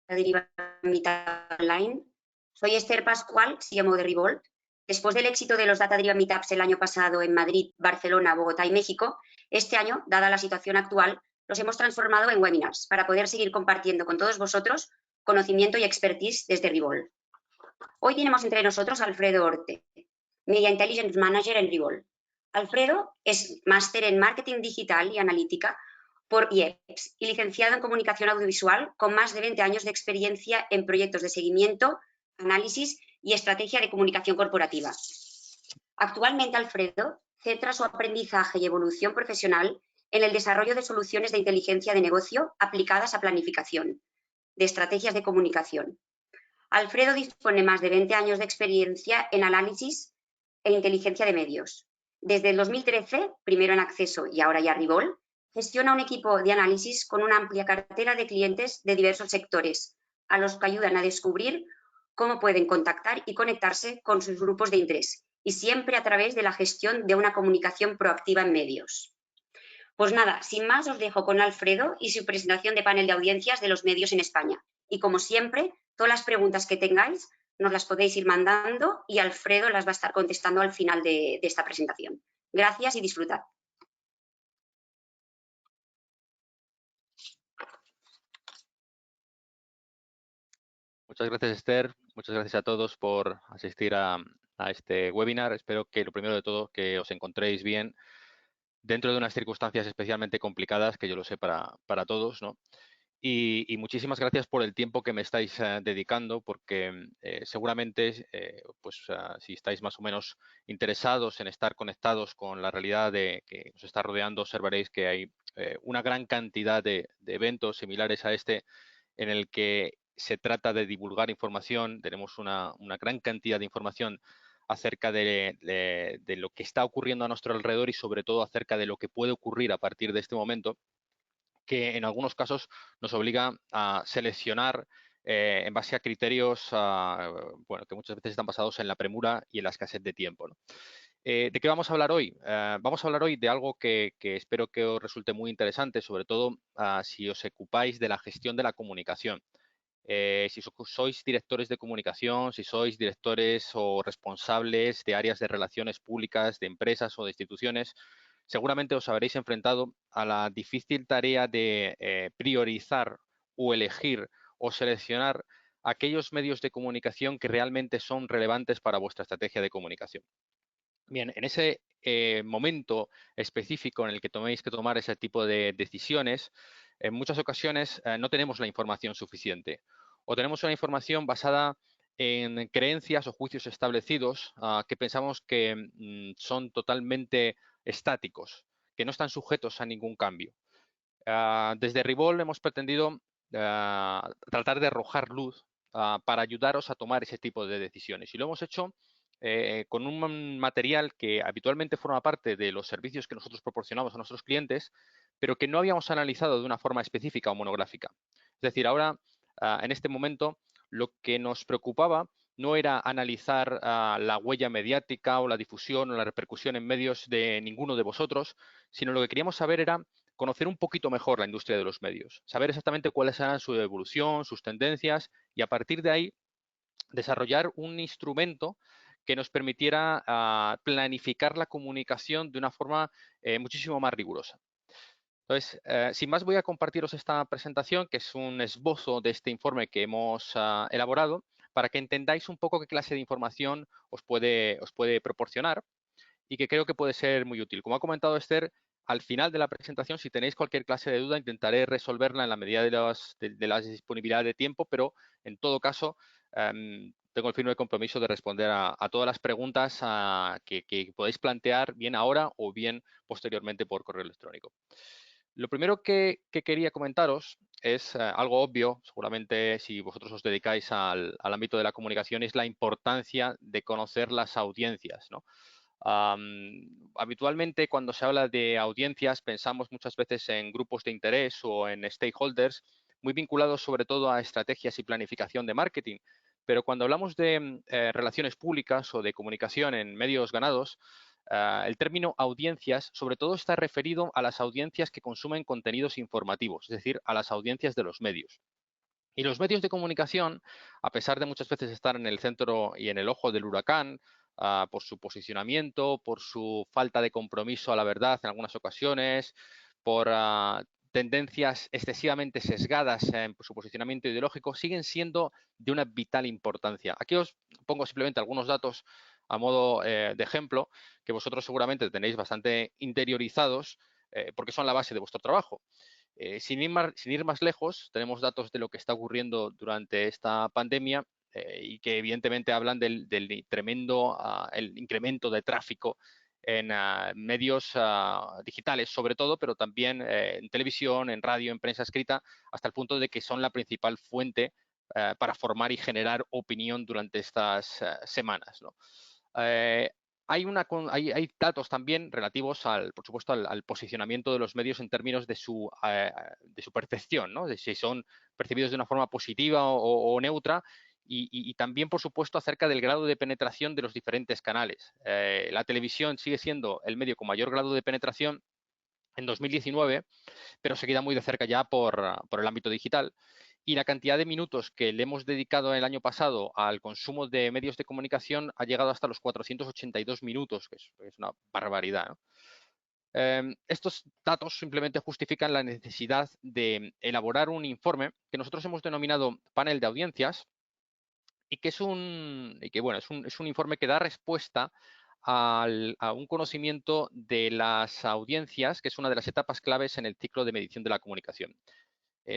Deriva Meetup Online. Soy Esther Pascual, CMO de Revolt. Después del éxito de los Data Driven Meetups el año pasado en Madrid, Barcelona, Bogotá y México, este año, dada la situación actual, los hemos transformado en webinars para poder seguir compartiendo con todos vosotros conocimiento y expertise desde Revolt. Hoy tenemos entre nosotros a Alfredo Orte, Media Intelligence Manager en Revolt. Alfredo es máster en Marketing Digital y Analítica por IEPS y licenciado en Comunicación Audiovisual con más de 20 años de experiencia en proyectos de seguimiento, análisis y estrategia de comunicación corporativa. Actualmente, Alfredo centra su aprendizaje y evolución profesional en el desarrollo de soluciones de inteligencia de negocio aplicadas a planificación, de estrategias de comunicación. Alfredo dispone más de 20 años de experiencia en análisis e inteligencia de medios. Desde el 2013, primero en Acceso y ahora ya Revolt, gestiona un equipo de análisis con una amplia cartera de clientes de diversos sectores, a los que ayudan a descubrir cómo pueden contactar y conectarse con sus grupos de interés, y siempre a través de la gestión de una comunicación proactiva en medios. Pues nada, sin más os dejo con Alfredo y su presentación de panel de audiencias de los medios en España. Y como siempre, todas las preguntas que tengáis nos las podéis ir mandando y Alfredo las va a estar contestando al final de esta presentación. Gracias y disfrutad. Muchas gracias, Esther. Muchas gracias a todos por asistir a este webinar. Espero que, lo primero de todo, que os encontréis bien dentro de unas circunstancias especialmente complicadas, que yo lo sé para todos, ¿no? Y muchísimas gracias por el tiempo que me estáis dedicando, porque seguramente, si estáis más o menos interesados en estar conectados con la realidad que nos está rodeando, observaréis que hay una gran cantidad de eventos similares a este en el que se trata de divulgar información. Tenemos una gran cantidad de información acerca de lo que está ocurriendo a nuestro alrededor y sobre todo acerca de lo que puede ocurrir a partir de este momento, que en algunos casos nos obliga a seleccionar en base a criterios que muchas veces están basados en la premura y en la escasez de tiempo, ¿no? ¿De qué vamos a hablar hoy? Vamos a hablar hoy de algo que espero que os resulte muy interesante, sobre todo si os ocupáis de la gestión de la comunicación. Si sois directores de comunicación, si sois directores o responsables de áreas de relaciones públicas, de empresas o de instituciones, seguramente os habréis enfrentado a la difícil tarea de priorizar o elegir o seleccionar aquellos medios de comunicación que realmente son relevantes para vuestra estrategia de comunicación. Bien, en ese momento específico en el que toméis que tomar ese tipo de decisiones, en muchas ocasiones no tenemos la información suficiente o tenemos una información basada en creencias o juicios establecidos que pensamos que son totalmente estáticos, que no están sujetos a ningún cambio. Desde Revolt hemos pretendido tratar de arrojar luz para ayudaros a tomar ese tipo de decisiones y lo hemos hecho con un material que habitualmente forma parte de los servicios que nosotros proporcionamos a nuestros clientes, pero que no habíamos analizado de una forma específica o monográfica. Es decir, ahora, en este momento, lo que nos preocupaba no era analizar la huella mediática o la difusión o la repercusión en medios de ninguno de vosotros, sino lo que queríamos saber era conocer un poquito mejor la industria de los medios, saber exactamente cuáles eran su evolución, sus tendencias y a partir de ahí desarrollar un instrumento que nos permitiera planificar la comunicación de una forma muchísimo más rigurosa. Entonces, sin más, voy a compartiros esta presentación, que es un esbozo de este informe que hemos elaborado, para que entendáis un poco qué clase de información os puede proporcionar y que creo que puede ser muy útil. Como ha comentado Esther, al final de la presentación, si tenéis cualquier clase de duda, intentaré resolverla en la medida de la disponibilidad de tiempo, pero en todo caso, tengo el firme compromiso de responder a todas las preguntas que podéis plantear, bien ahora o bien posteriormente por correo electrónico. Lo primero que quería comentaros es algo obvio, seguramente si vosotros os dedicáis al ámbito de la comunicación, es la importancia de conocer las audiencias, ¿no? Habitualmente, cuando se habla de audiencias, pensamos muchas veces en grupos de interés o en stakeholders, muy vinculados sobre todo a estrategias y planificación de marketing. Pero cuando hablamos de relaciones públicas o de comunicación en medios ganados, el término audiencias sobre todo está referido a las audiencias que consumen contenidos informativos, es decir, a las audiencias de los medios. Y los medios de comunicación, a pesar de muchas veces estar en el centro y en el ojo del huracán, por su posicionamiento, por su falta de compromiso a la verdad en algunas ocasiones, por tendencias excesivamente sesgadas en su posicionamiento ideológico, siguen siendo de una vital importancia. Aquí os pongo simplemente algunos datos a modo de ejemplo, que vosotros seguramente tenéis bastante interiorizados, porque son la base de vuestro trabajo. Sin ir más lejos, tenemos datos de lo que está ocurriendo durante esta pandemia y que evidentemente hablan del tremendo el incremento de tráfico en medios digitales, sobre todo, pero también en televisión, en radio, en prensa escrita, hasta el punto de que son la principal fuente para formar y generar opinión durante estas semanas, ¿no? Eh, hay datos también relativos, por supuesto, al posicionamiento de los medios en términos de su percepción, ¿no? De si son percibidos de una forma positiva o neutra, y también, por supuesto, acerca del grado de penetración de los diferentes canales. La televisión sigue siendo el medio con mayor grado de penetración en 2019, pero seguida muy de cerca ya por el ámbito digital. Y la cantidad de minutos que le hemos dedicado el año pasado al consumo de medios de comunicación ha llegado hasta los 482 minutos, que es una barbaridad, ¿no? Estos datos simplemente justifican la necesidad de elaborar un informe que nosotros hemos denominado panel de audiencias, y que es un informe que da respuesta a un conocimiento de las audiencias, que es una de las etapas claves en el ciclo de medición de la comunicación.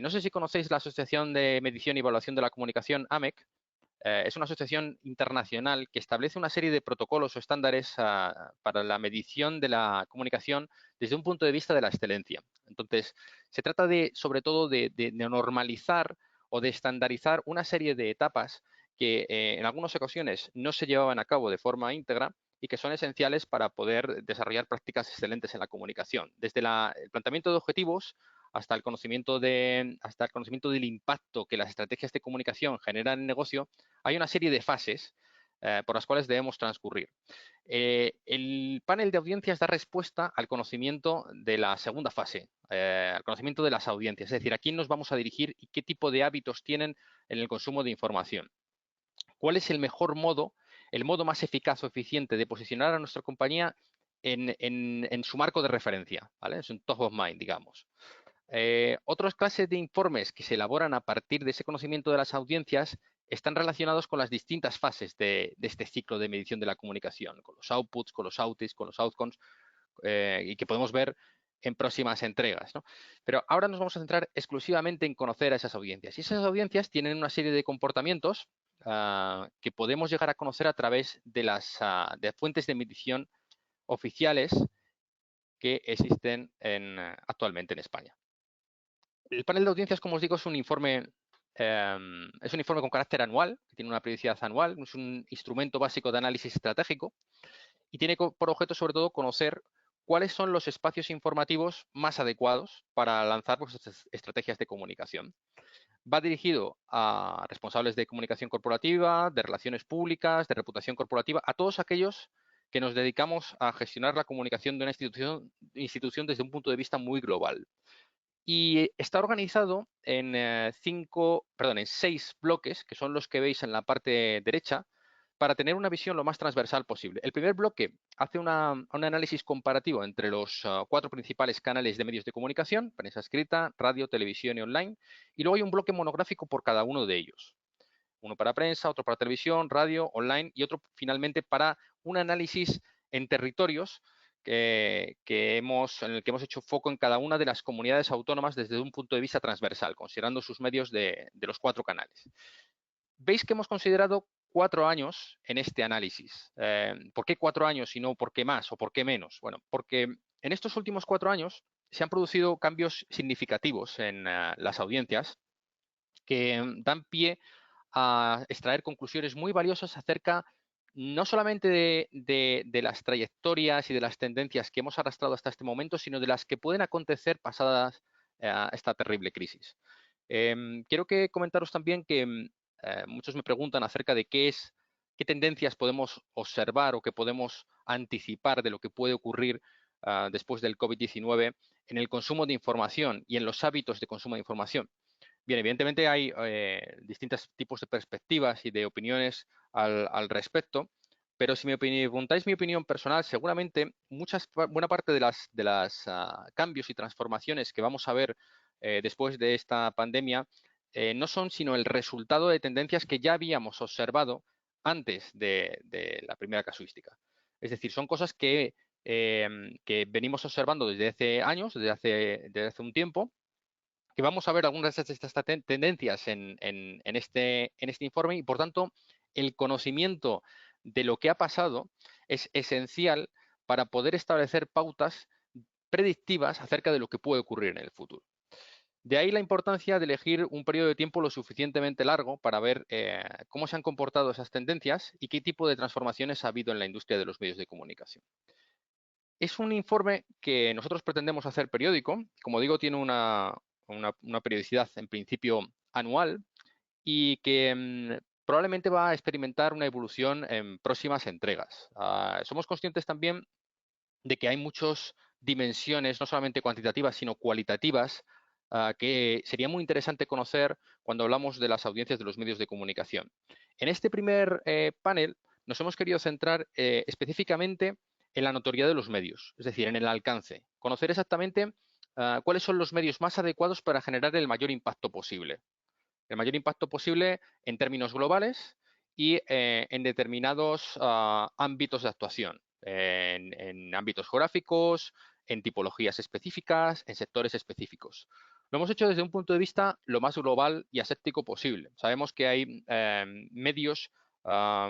No sé si conocéis la Asociación de Medición y Evaluación de la Comunicación, AMEC. Es una asociación internacional que establece una serie de protocolos o estándares para la medición de la comunicación desde un punto de vista de la excelencia. Entonces, se trata sobre todo de normalizar o de estandarizar una serie de etapas que en algunas ocasiones no se llevaban a cabo de forma íntegra y que son esenciales para poder desarrollar prácticas excelentes en la comunicación. Desde el planteamiento de objetivos hasta el conocimiento del impacto que las estrategias de comunicación generan en el negocio, hay una serie de fases por las cuales debemos transcurrir. El panel de audiencias da respuesta al conocimiento de la segunda fase, al conocimiento de las audiencias, es decir, a quién nos vamos a dirigir y qué tipo de hábitos tienen en el consumo de información. ¿Cuál es el mejor modo, el modo más eficaz o eficiente de posicionar a nuestra compañía en su marco de referencia? ¿Vale? Es un top of mind, digamos. Otras clases de informes que se elaboran a partir de ese conocimiento de las audiencias están relacionados con las distintas fases de este ciclo de medición de la comunicación, con los outputs, con los outputs, con los outcomes, y que podemos ver en próximas entregas, ¿no? Pero ahora nos vamos a centrar exclusivamente en conocer a esas audiencias. Y esas audiencias tienen una serie de comportamientos que podemos llegar a conocer a través de las de fuentes de medición oficiales que existen actualmente en España. El panel de audiencias, como os digo, es un informe con carácter anual, que tiene una periodicidad anual, es un instrumento básico de análisis estratégico y tiene por objeto, sobre todo, conocer cuáles son los espacios informativos más adecuados para lanzar vuestras estrategias de comunicación. Va dirigido a responsables de comunicación corporativa, de relaciones públicas, de reputación corporativa, a todos aquellos que nos dedicamos a gestionar la comunicación de una institución desde un punto de vista muy global. Y está organizado en 6 bloques, que son los que veis en la parte derecha, para tener una visión lo más transversal posible. El primer bloque hace un análisis comparativo entre los 4 principales canales de medios de comunicación: prensa escrita, radio, televisión y online. Y luego hay un bloque monográfico por cada uno de ellos. Uno para prensa, otro para televisión, radio, online, y otro finalmente para un análisis en territorios en el que hemos hecho foco en cada una de las comunidades autónomas desde un punto de vista transversal, considerando sus medios de los 4 canales. Veis que hemos considerado 4 años en este análisis. ¿Por qué 4 años y no por qué más o por qué menos? Bueno, porque en estos últimos 4 años se han producido cambios significativos en las audiencias que dan pie a extraer conclusiones muy valiosas acerca no solamente de las trayectorias y de las tendencias que hemos arrastrado hasta este momento, sino de las que pueden acontecer pasadas esta terrible crisis. Quiero comentaros también que muchos me preguntan acerca de qué tendencias podemos observar o qué podemos anticipar de lo que puede ocurrir después del COVID-19 en el consumo de información y en los hábitos de consumo de información. Bien, evidentemente hay distintos tipos de perspectivas y de opiniones al respecto, pero si me preguntáis mi opinión personal, seguramente buena parte de las cambios y transformaciones que vamos a ver después de esta pandemia no son sino el resultado de tendencias que ya habíamos observado antes de la primera casuística. Es decir, son cosas que venimos observando desde hace años, desde hace un tiempo, que vamos a ver algunas de estas tendencias en este informe y, por tanto, el conocimiento de lo que ha pasado es esencial para poder establecer pautas predictivas acerca de lo que puede ocurrir en el futuro. De ahí la importancia de elegir un periodo de tiempo lo suficientemente largo para ver cómo se han comportado esas tendencias y qué tipo de transformaciones ha habido en la industria de los medios de comunicación. Es un informe que nosotros pretendemos hacer periódico. Como digo, tiene una periodicidad en principio anual y que probablemente va a experimentar una evolución en próximas entregas. Somos conscientes también de que hay muchas dimensiones, no solamente cuantitativas, sino cualitativas, que sería muy interesante conocer cuando hablamos de las audiencias de los medios de comunicación. En este primer panel nos hemos querido centrar específicamente en la notoriedad de los medios, es decir, en el alcance. Conocer exactamente cuáles son los medios más adecuados para generar el mayor impacto posible. El mayor impacto posible en términos globales y en determinados ámbitos de actuación, en ámbitos geográficos, en tipologías específicas, en sectores específicos. Lo hemos hecho desde un punto de vista lo más global y aséptico posible. Sabemos que hay medios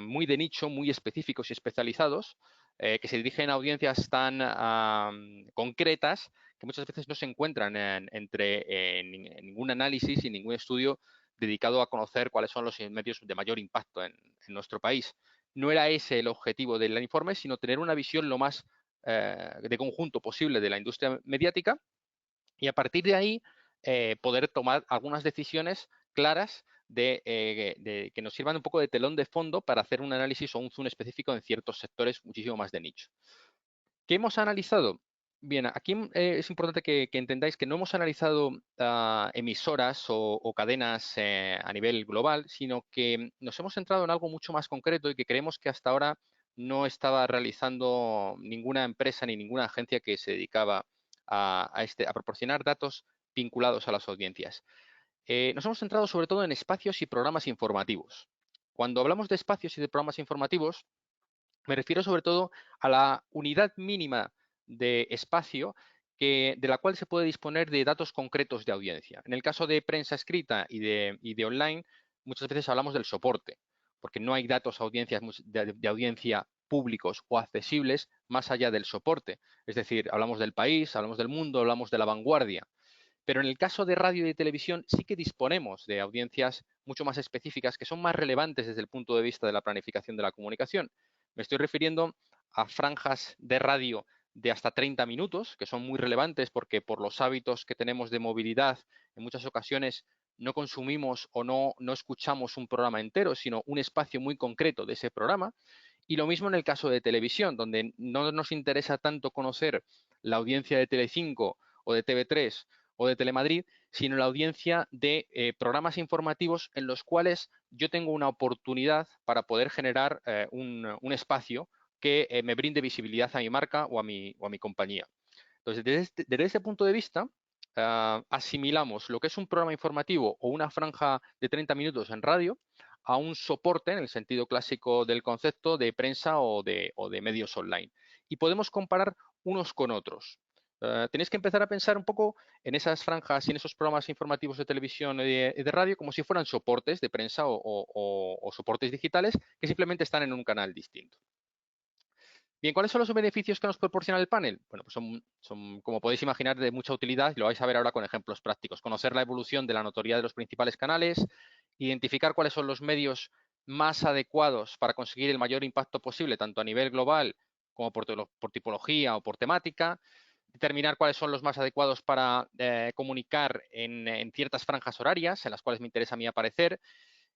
muy de nicho, muy específicos y especializados, que se dirigen a audiencias tan concretas que muchas veces no se encuentran en ningún análisis y ningún estudio dedicado a conocer cuáles son los medios de mayor impacto en nuestro país. No era ese el objetivo del informe, sino tener una visión lo más de conjunto posible de la industria mediática y a partir de ahí poder tomar algunas decisiones claras de que nos sirvan un poco de telón de fondo para hacer un análisis o un zoom específico en ciertos sectores muchísimo más de nicho. ¿Qué hemos analizado? Bien, aquí es importante que entendáis que no hemos analizado emisoras o cadenas a nivel global, sino que nos hemos centrado en algo mucho más concreto y que creemos que hasta ahora no estaba realizando ninguna empresa ni ninguna agencia que se dedicaba a proporcionar datos vinculados a las audiencias. Nos hemos centrado sobre todo en espacios y programas informativos. Cuando hablamos de espacios y de programas informativos, me refiero sobre todo a la unidad mínima de espacio de la cual se puede disponer de datos concretos de audiencia. En el caso de prensa escrita y de online, muchas veces hablamos del soporte, porque no hay datos de audiencia públicos o accesibles más allá del soporte. Es decir, hablamos del país, hablamos del mundo, hablamos de la vanguardia. Pero en el caso de radio y de televisión sí que disponemos de audiencias mucho más específicas que son más relevantes desde el punto de vista de la planificación de la comunicación. Me estoy refiriendo a franjas de radio de hasta 30 minutos, que son muy relevantes porque por los hábitos que tenemos de movilidad, en muchas ocasiones no consumimos o no escuchamos un programa entero, sino un espacio muy concreto de ese programa. Y lo mismo en el caso de televisión, donde no nos interesa tanto conocer la audiencia de Telecinco o de TV3 o de Telemadrid, sino la audiencia de programas informativos en los cuales yo tengo una oportunidad para poder generar un espacio que me brinde visibilidad a mi marca o a mi compañía. Entonces, desde ese punto de vista, asimilamos lo que es un programa informativo o una franja de 30 minutos en radio a un soporte, en el sentido clásico del concepto, de prensa o de medios online. Y podemos comparar unos con otros. Tenéis que empezar a pensar un poco en esas franjas y en esos programas informativos de televisión y de radio como si fueran soportes de prensa o soportes digitales que simplemente están en un canal distinto. Bien, ¿cuáles son los beneficios que nos proporciona el panel? Bueno, pues son, como podéis imaginar, de mucha utilidad y lo vais a ver ahora con ejemplos prácticos. Conocer la evolución de la notoriedad de los principales canales, identificar cuáles son los medios más adecuados para conseguir el mayor impacto posible, tanto a nivel global como por tipología o por temática, determinar cuáles son los más adecuados para comunicar en ciertas franjas horarias en las cuales me interesa a mí aparecer,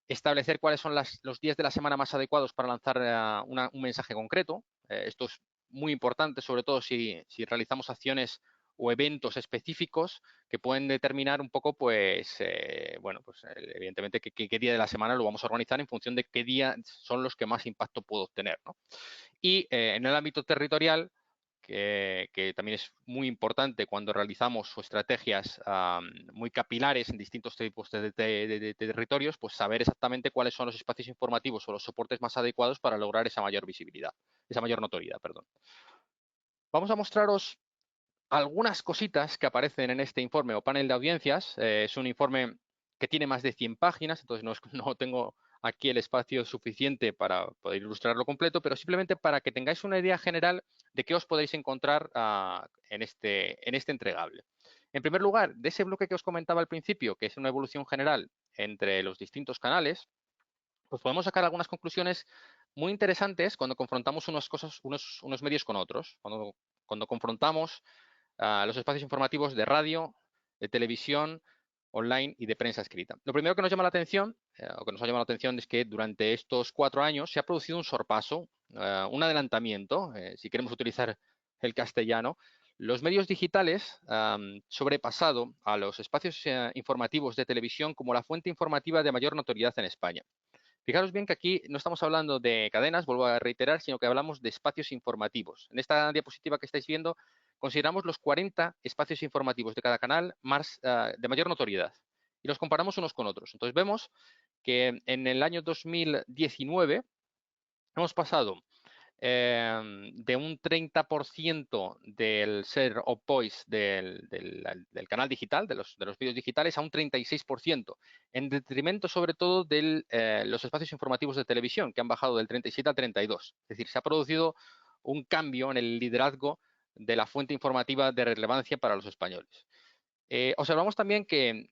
establecer cuáles son los días de la semana más adecuados para lanzar un mensaje concreto. Esto es muy importante, sobre todo si realizamos acciones o eventos específicos que pueden determinar un poco, pues, bueno, pues evidentemente qué día de la semana lo vamos a organizar en función de qué día son los que más impacto puedo obtener, ¿no? Y en el ámbito territorial, que también es muy importante cuando realizamos estrategias muy capilares en distintos tipos de territorios, pues saber exactamente cuáles son los espacios informativos o los soportes más adecuados para lograr esa mayor visibilidad, esa mayor notoriedad, perdón. Vamos a mostraros algunas cositas que aparecen en este informe o panel de audiencias. Es un informe que tiene más de 100 páginas, entonces no tengo aquí el espacio suficiente para poder ilustrarlo completo, pero simplemente para que tengáis una idea general de qué os podéis encontrar en este entregable. En primer lugar, de ese bloque que os comentaba al principio, que es una evolución general entre los distintos canales, pues podemos sacar algunas conclusiones muy interesantes cuando confrontamos unos medios con otros, cuando confrontamos los espacios informativos de radio, de televisión, online y de prensa escrita. Lo primero que nos llama la atención, o que nos ha llamado la atención, es que durante estos 4 años se ha producido un sorpaso, un adelantamiento, si queremos utilizar el castellano. Los medios digitales han sobrepasado a los espacios informativos de televisión como la fuente informativa de mayor notoriedad en España. Fijaros bien que aquí no estamos hablando de cadenas, vuelvo a reiterar, sino que hablamos de espacios informativos. En esta diapositiva que estáis viendo, consideramos los 40 espacios informativos de cada canal de mayor notoriedad y los comparamos unos con otros. Entonces vemos que en el año 2019 hemos pasado de un 30% del share of voice del canal digital, de los vídeos digitales, a un 36%, en detrimento sobre todo de los espacios informativos de televisión, que han bajado del 37 al 32. Es decir, se ha producido un cambio en el liderazgo de la fuente informativa de relevancia para los españoles. Observamos también que,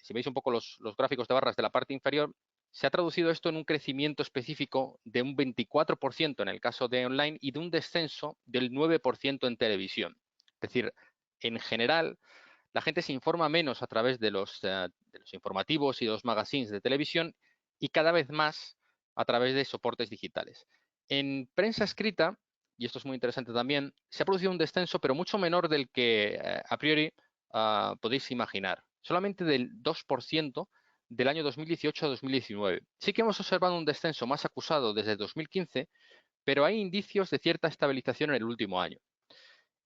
si veis un poco los gráficos de barras de la parte inferior, se ha traducido esto en un crecimiento específico de un 24% en el caso de online y de un descenso del 9% en televisión. Es decir, en general, la gente se informa menos a través de los informativos y los magazines de televisión y cada vez más a través de soportes digitales. En prensa escrita, y esto es muy interesante también, se ha producido un descenso, pero mucho menor del que a priori podéis imaginar. Solamente del 2% del año 2018 a 2019. Sí que hemos observado un descenso más acusado desde 2015, pero hay indicios de cierta estabilización en el último año.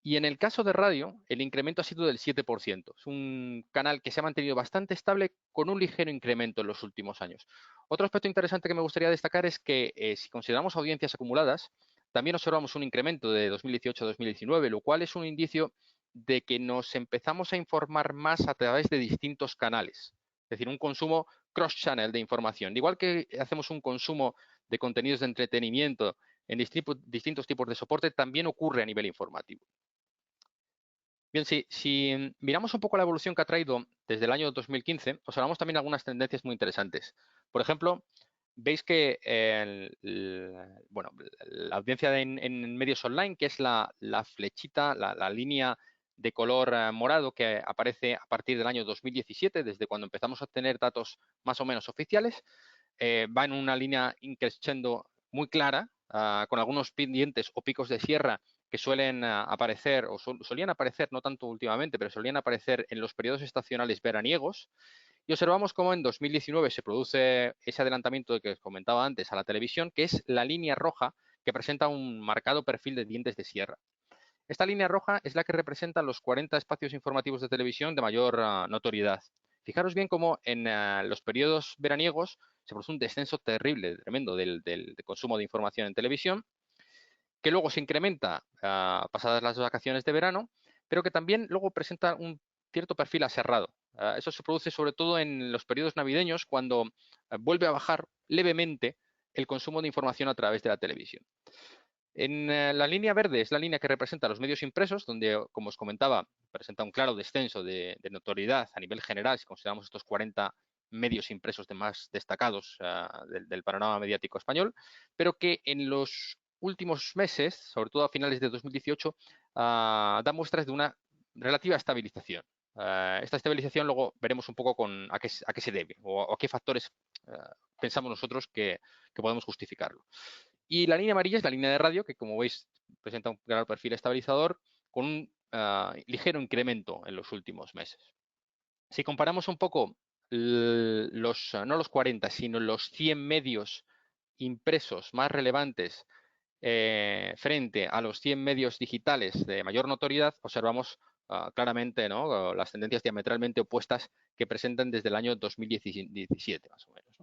Y en el caso de radio, el incremento ha sido del 7%. Es un canal que se ha mantenido bastante estable con un ligero incremento en los últimos años. Otro aspecto interesante que me gustaría destacar es que si consideramos audiencias acumuladas, también observamos un incremento de 2018 a 2019, lo cual es un indicio de que nos empezamos a informar más a través de distintos canales. Es decir, un consumo cross-channel de información. Igual que hacemos un consumo de contenidos de entretenimiento en distintos tipos de soporte, también ocurre a nivel informativo. Bien, si miramos un poco la evolución que ha traído desde el año 2015, observamos también algunas tendencias muy interesantes. Por ejemplo, veis que bueno, la audiencia en medios online, que es la flechita, la línea de color morado que aparece a partir del año 2017, desde cuando empezamos a obtener datos más o menos oficiales, va en una línea increciendo muy clara, con algunos pendientes o picos de sierra que suelen aparecer, o solían aparecer, no tanto últimamente, pero solían aparecer en los periodos estacionales veraniegos. Y observamos cómo en 2019 se produce ese adelantamiento que os comentaba antes a la televisión, que es la línea roja que presenta un marcado perfil de dientes de sierra. Esta línea roja es la que representa los 40 espacios informativos de televisión de mayor notoriedad. Fijaros bien cómo en los periodos veraniegos se produce un descenso terrible, tremendo del consumo de información en televisión, que luego se incrementa pasadas las vacaciones de verano, pero que también luego presenta un cierto perfil aserrado. Eso se produce sobre todo en los periodos navideños, cuando vuelve a bajar levemente el consumo de información a través de la televisión. En la línea verde es la línea que representa los medios impresos, donde, como os comentaba, presenta un claro descenso de notoriedad a nivel general, si consideramos estos 40 medios impresos de más destacados del panorama mediático español, pero que en los últimos meses, sobre todo a finales de 2018, da muestras de una relativa estabilización. Esta estabilización luego veremos un poco a qué se debe o a qué factores pensamos nosotros que podemos justificarlo. Y la línea amarilla es la línea de radio, que como veis presenta un claro perfil estabilizador con un ligero incremento en los últimos meses. Si comparamos un poco no los 40, sino los 100 medios impresos más relevantes frente a los 100 medios digitales de mayor notoriedad, observamos claramente, ¿no?, las tendencias diametralmente opuestas que presentan desde el año 2017, más o menos,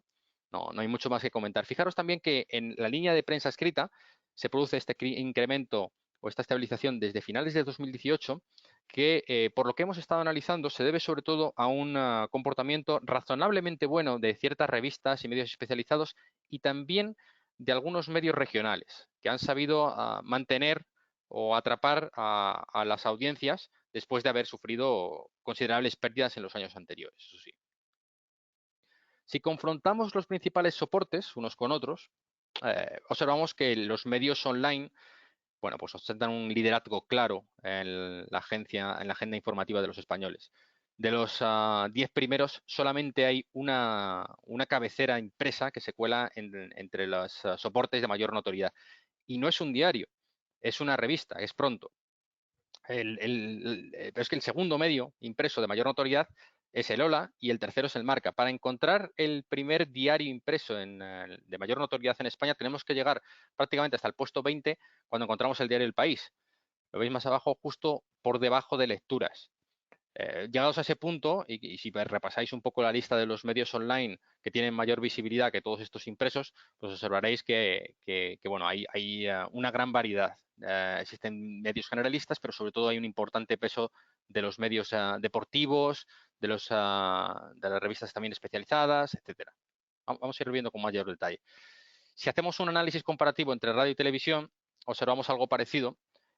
¿no? No hay mucho más que comentar. Fijaros también que en la línea de prensa escrita se produce este incremento o esta estabilización desde finales de 2018, que por lo que hemos estado analizando se debe sobre todo a un comportamiento razonablemente bueno de ciertas revistas y medios especializados y también de algunos medios regionales que han sabido mantener o atrapar a las audiencias después de haber sufrido considerables pérdidas en los años anteriores, eso sí. Si confrontamos los principales soportes unos con otros, observamos que los medios online, bueno, pues ostentan un liderazgo claro en la agenda informativa de los españoles. De los 10 primeros, solamente hay una cabecera impresa que se cuela entre los soportes de mayor notoriedad. Y no es un diario, es una revista, es Pronto. Pero es que el segundo medio impreso de mayor notoriedad es el Hola y el tercero es el Marca. Para encontrar el primer diario impreso de mayor notoriedad en España tenemos que llegar prácticamente hasta el puesto 20 cuando encontramos el diario El País. Lo veis más abajo, justo por debajo de Lecturas. Llegados a ese punto, y si repasáis un poco la lista de los medios online que tienen mayor visibilidad que todos estos impresos, pues observaréis que bueno, hay una gran variedad. Existen medios generalistas, pero sobre todo hay un importante peso de los medios deportivos, de las revistas también especializadas, etcétera. Vamos a ir viendo con mayor detalle. Si hacemos un análisis comparativo entre radio y televisión, observamos algo parecido,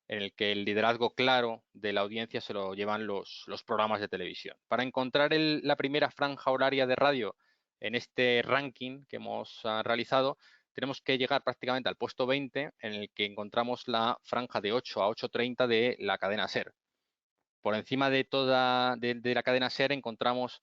en el que el liderazgo claro de la audiencia se lo llevan los programas de televisión. Para encontrar la primera franja horaria de radio en este ranking que hemos realizado, tenemos que llegar prácticamente al puesto 20, en el que encontramos la franja de 8 a 8:30 de la cadena SER. Por encima de toda de la cadena SER encontramos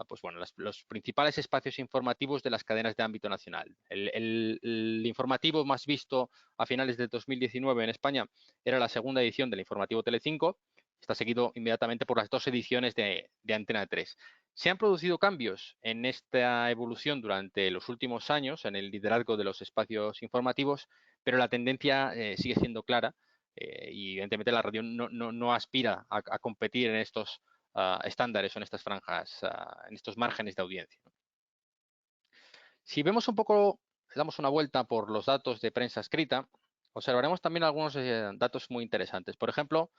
pues bueno, los principales espacios informativos de las cadenas de ámbito nacional. El informativo más visto a finales de 2019 en España era la segunda edición del informativo Telecinco. Está seguido inmediatamente por las 2 ediciones de Antena 3. Se han producido cambios en esta evolución durante los últimos años en el liderazgo de los espacios informativos, pero la tendencia sigue siendo clara. Y evidentemente la radio no aspira a competir en estos estándares o en estas franjas, en estos márgenes de audiencia. Si vemos un poco, damos una vuelta por los datos de prensa escrita, observaremos también algunos datos muy interesantes. Por ejemplo,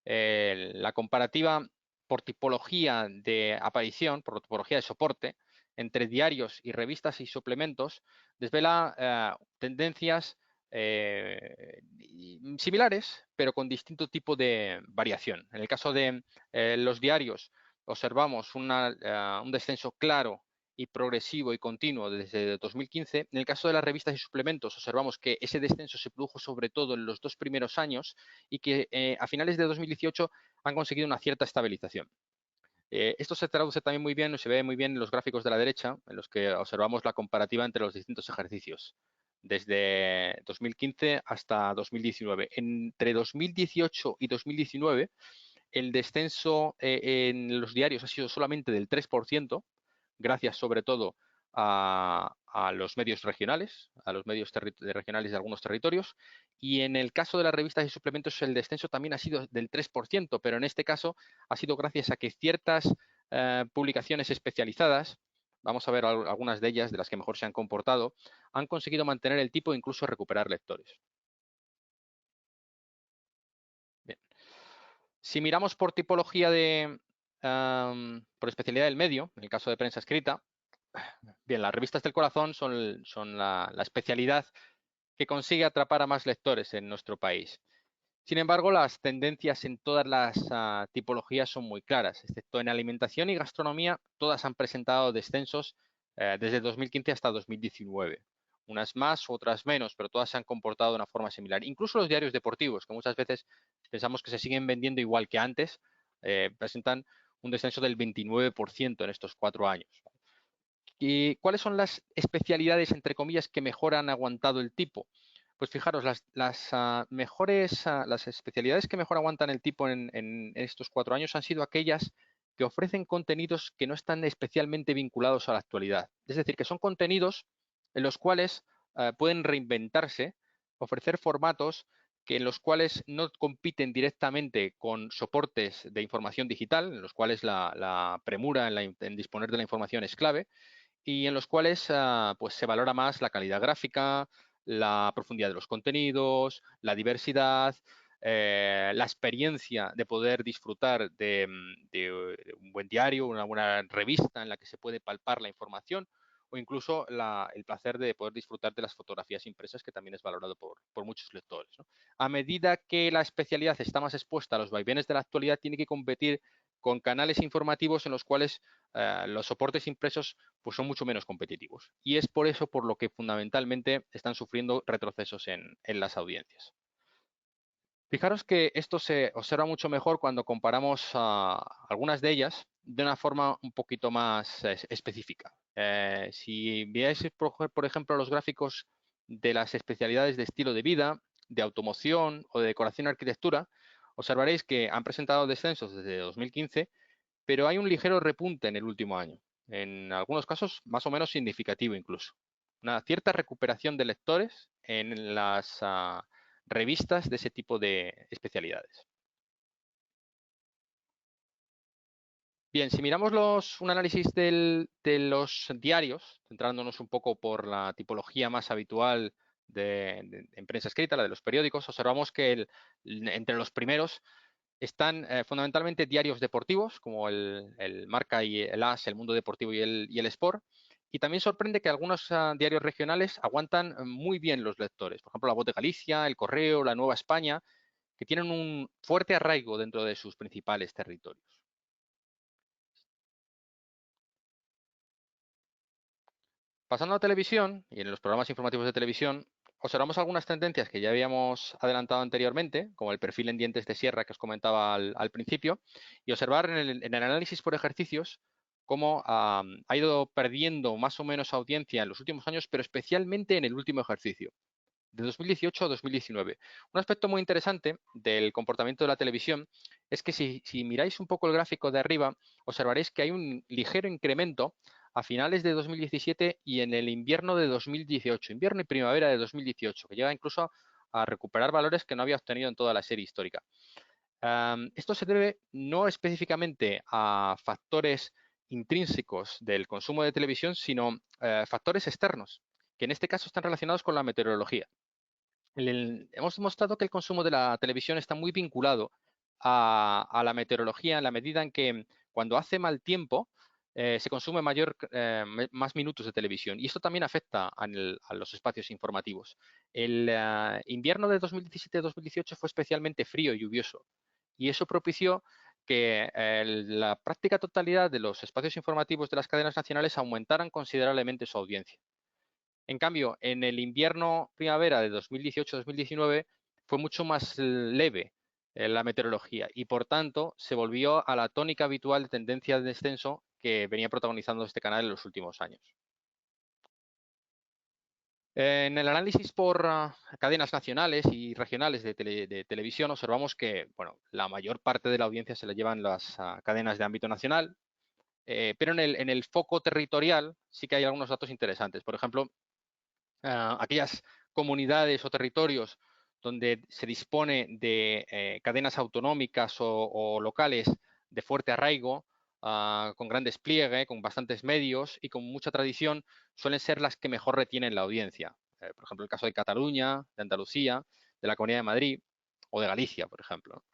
la comparativa por tipología de aparición, por tipología de soporte, entre diarios y revistas y suplementos, desvela tendencias similares, pero con distinto tipo de variación. En el caso de los diarios, observamos un descenso claro y progresivo y continuo desde 2015. En el caso de las revistas y suplementos, observamos que ese descenso se produjo sobre todo en los 2 primeros años y que a finales de 2018 han conseguido una cierta estabilización. Esto se traduce también muy bien, se ve muy bien en los gráficos de la derecha, en los que observamos la comparativa entre los distintos ejercicios, desde 2015 hasta 2019. Entre 2018 y 2019, el descenso en los diarios ha sido solamente del 3%, gracias sobre todo a los medios regionales, a los medios regionales de algunos territorios. Y en el caso de las revistas y suplementos, el descenso también ha sido del 3%, pero en este caso ha sido gracias a que ciertas publicaciones especializadas, vamos a ver algunas de ellas, de las que mejor se han comportado, han conseguido mantener el tipo e incluso recuperar lectores. Bien. Si miramos por tipología por especialidad del medio, en el caso de prensa escrita, bien, las revistas del corazón son la especialidad que consigue atrapar a más lectores en nuestro país. Sin embargo, las tendencias en todas las tipologías son muy claras, excepto en alimentación y gastronomía, todas han presentado descensos desde 2015 hasta 2019. Unas más, otras menos, pero todas se han comportado de una forma similar. Incluso los diarios deportivos, que muchas veces pensamos que se siguen vendiendo igual que antes, presentan un descenso del 29% en estos 4 años. ¿Y cuáles son las especialidades, entre comillas, que mejor han aguantado el tipo? Pues fijaros, las especialidades que mejor aguantan el tipo en estos 4 años han sido aquellas que ofrecen contenidos que no están especialmente vinculados a la actualidad. Es decir, que son contenidos en los cuales pueden reinventarse, ofrecer formatos en los cuales no compiten directamente con soportes de información digital, en los cuales la premura en disponer de la información es clave, y en los cuales pues se valora más la calidad gráfica, la profundidad de los contenidos, la diversidad, la experiencia de poder disfrutar de un buen diario, una buena revista en la que se puede palpar la información, o incluso el placer de poder disfrutar de las fotografías impresas, que también es valorado por muchos lectores, ¿no? A medida que la especialidad está más expuesta a los vaivenes de la actualidad, tiene que competir con canales informativos en los cuales los soportes impresos pues son mucho menos competitivos. Y es por eso por lo que fundamentalmente están sufriendo retrocesos en las audiencias. Fijaros que esto se observa mucho mejor cuando comparamos algunas de ellas de una forma un poquito más específica. Si veáis, por ejemplo, los gráficos de las especialidades de estilo de vida, de automoción o de decoración y arquitectura, observaréis que han presentado descensos desde 2015, pero hay un ligero repunte en el último año, en algunos casos más o menos significativo incluso. Una cierta recuperación de lectores en las revistas de ese tipo de especialidades. Bien, si miramos un análisis de los diarios, centrándonos un poco por la tipología más habitual de prensa escrita, la de los periódicos, observamos que entre los primeros están fundamentalmente diarios deportivos, como el Marca y el AS, el Mundo Deportivo y el Sport. Y también sorprende que algunos diarios regionales aguantan muy bien los lectores. Por ejemplo, La Voz de Galicia, El Correo, La Nueva España, que tienen un fuerte arraigo dentro de sus principales territorios. Pasando a televisión, y en los programas informativos de televisión, observamos algunas tendencias que ya habíamos adelantado anteriormente, como el perfil en dientes de sierra que os comentaba al principio, y observar en el análisis por ejercicios cómo ha ido perdiendo más o menos audiencia en los últimos años, pero especialmente en el último ejercicio, de 2018 a 2019. Un aspecto muy interesante del comportamiento de la televisión es que si miráis un poco el gráfico de arriba, observaréis que hay un ligero incremento a finales de 2017 y en el invierno de 2018, invierno y primavera de 2018, que llega incluso a recuperar valores que no había obtenido en toda la serie histórica. Esto se debe no específicamente a factores intrínsecos del consumo de televisión, sino factores externos, que en este caso están relacionados con la meteorología. Hemos demostrado que el consumo de la televisión está muy vinculado a la meteorología en la medida en que cuando hace mal tiempo se consume más minutos de televisión, y esto también afecta a los espacios informativos. El invierno de 2017-2018 fue especialmente frío y lluvioso, y eso propició que la práctica totalidad de los espacios informativos de las cadenas nacionales aumentaran considerablemente su audiencia. En cambio, en el invierno-primavera de 2018-2019 fue mucho más leve la meteorología, y por tanto se volvió a la tónica habitual de tendencia de descenso que venía protagonizando este canal en los últimos años. En el análisis por cadenas nacionales y regionales de televisión observamos que la mayor parte de la audiencia se la llevan las cadenas de ámbito nacional, pero en el foco territorial sí que hay algunos datos interesantes. Por ejemplo, aquellas comunidades o territorios donde se dispone de cadenas autonómicas o locales de fuerte arraigo, con gran despliegue, con bastantes medios y con mucha tradición, suelen ser las que mejor retienen la audiencia. Por ejemplo, el caso de Cataluña, de Andalucía, de la Comunidad de Madrid o de Galicia, por ejemplo.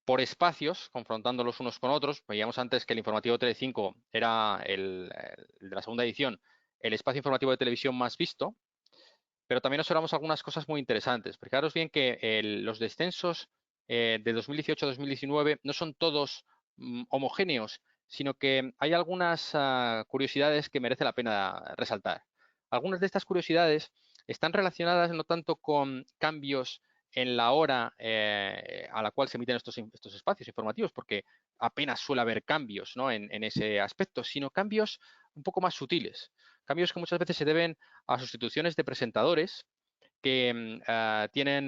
Por espacios, confrontándolos unos con otros, veíamos antes que el informativo Telecinco era el de la segunda edición, el espacio informativo de televisión más visto, pero también observamos algunas cosas muy interesantes. Fijaros bien que los descensos de 2018 a 2019 no son todos homogéneos, sino que hay algunas curiosidades que merece la pena resaltar. Algunas de estas curiosidades están relacionadas no tanto con cambios en la hora a la cual se emiten estos espacios informativos, porque apenas suele haber cambios, ¿no?, en ese aspecto, sino cambios un poco más sutiles. cambios que muchas veces se deben a sustituciones de presentadores que tienen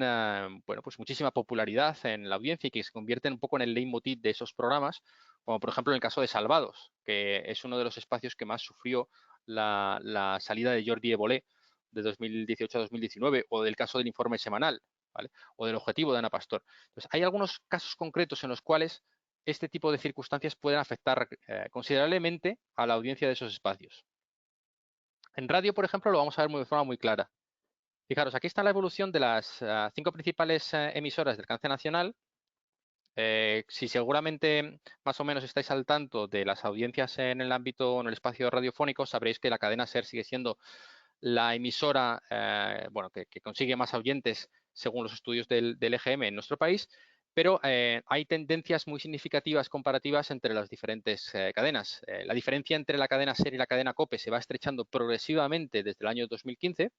bueno, pues muchísima popularidad en la audiencia y que se convierten un poco en el leitmotiv de esos programas, como por ejemplo en el caso de Salvados, que es uno de los espacios que más sufrió la salida de Jordi Évole de 2018 a 2019, o del caso del informe semanal, ¿vale? O del objetivo de Ana Pastor. Entonces, hay algunos casos concretos en los cuales este tipo de circunstancias pueden afectar considerablemente a la audiencia de esos espacios. En radio, por ejemplo, lo vamos a ver de forma muy clara. Fijaros, aquí está la evolución de las 5 principales emisoras del alcance nacional. Si seguramente más o menos estáis al tanto de las audiencias en el ámbito, en el espacio radiofónico, sabréis que la cadena SER sigue siendo la emisora bueno, que consigue más oyentes según los estudios del EGM en nuestro país, pero hay tendencias muy significativas comparativas entre las diferentes cadenas. La diferencia entre la cadena SER y la cadena COPE se va estrechando progresivamente desde el año 2015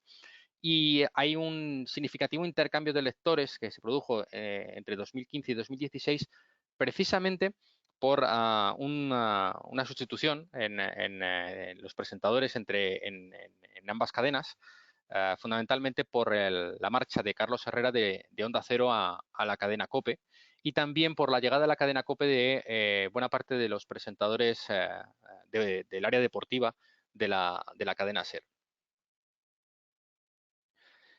y hay un significativo intercambio de lectores que se produjo entre 2015 y 2016 precisamente por una sustitución en los presentadores en ambas cadenas, fundamentalmente por la marcha de Carlos Herrera de Onda Cero a la cadena COPE y también por la llegada a la cadena COPE de buena parte de los presentadores del área deportiva de la cadena SER.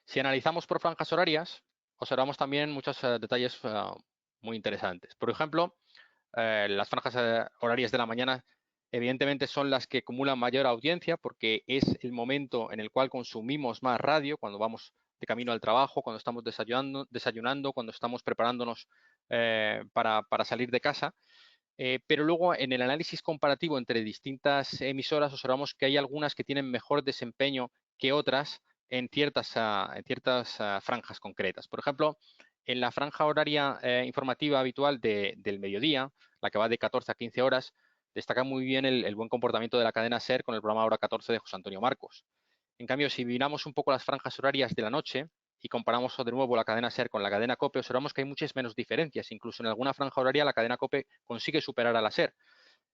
Si analizamos por franjas horarias, observamos también muchos detalles muy interesantes. Por ejemplo, las franjas horarias de la mañana evidentemente son las que acumulan mayor audiencia porque es el momento en el cual consumimos más radio, cuando vamos de camino al trabajo, cuando estamos desayunando, cuando estamos preparándonos para salir de casa. Pero luego en el análisis comparativo entre distintas emisoras observamos que hay algunas que tienen mejor desempeño que otras en ciertas franjas concretas. Por ejemplo, en la franja horaria informativa habitual del mediodía, la que va de 14 a 15 horas, destaca muy bien el buen comportamiento de la cadena SER con el programa Hora 14 de José Antonio Marcos. En cambio, si miramos un poco las franjas horarias de la noche y comparamos de nuevo la cadena SER con la cadena COPE, observamos que hay muchas menos diferencias. Incluso en alguna franja horaria la cadena COPE consigue superar a la SER.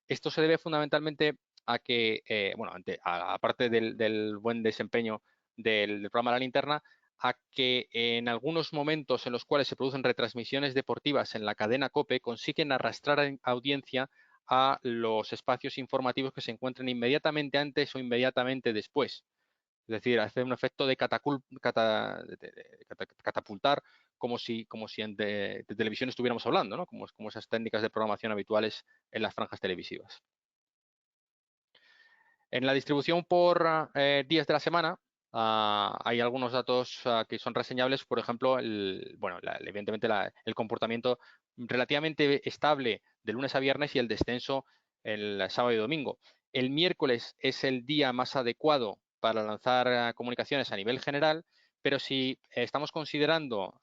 Esto se debe fundamentalmente a que, bueno, aparte del buen desempeño del programa La Linterna, a que en algunos momentos en los cuales se producen retransmisiones deportivas en la cadena COPE consiguen arrastrar a audiencia a los espacios informativos que se encuentran inmediatamente antes o inmediatamente después. Es decir, hace un efecto de catapultar como si de televisión estuviéramos hablando, ¿no? Como esas técnicas de programación habituales en las franjas televisivas. En la distribución por días de la semana hay algunos datos que son reseñables, por ejemplo, evidentemente el comportamiento relativamente estable de lunes a viernes y el descenso el sábado y domingo. El miércoles es el día más adecuado para lanzar comunicaciones a nivel general, pero si estamos considerando